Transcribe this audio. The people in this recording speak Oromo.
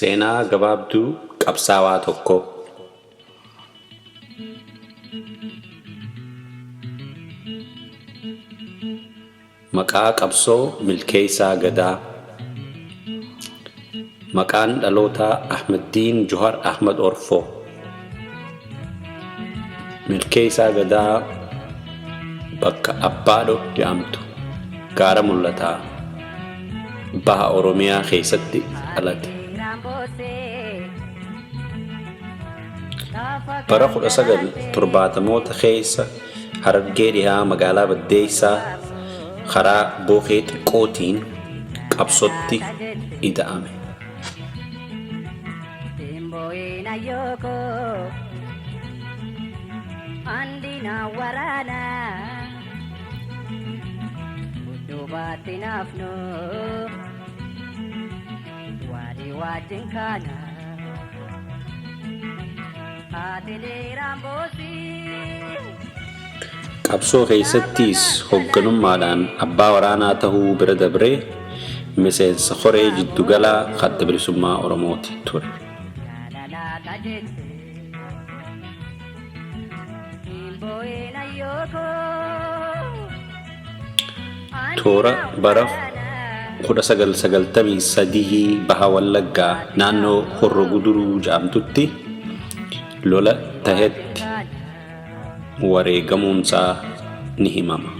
Seenaa gabaabduu qabsaawaa tokko. Maqaa qabsoo Milkeessaa Gadaa. Maqaan dhalootaa Ahmaddiin Johar Ahmad Orfoo. Milkeessaa Gadaa bakka Abbaadho jedhamtu gaara mul'ataa baha Oromiyaa keessatti dhalate. Bara 1970moota keessa Harargee dhihaa magaalaa Baddeessaa karaa Bookee xiqqootiin qabsootti ida'ame. Qabsoo keessattis hoogganummaadhaan abbaa waraanaa tahuu bira dabree miseensa koree jiddugalaa adda bilisummaa Oromooti ture. Toora bara 1993 baha Wallaggaa naannoo Horroo Guduruu jedhamtutti lola tahetti wareegamuunsaa ni himama.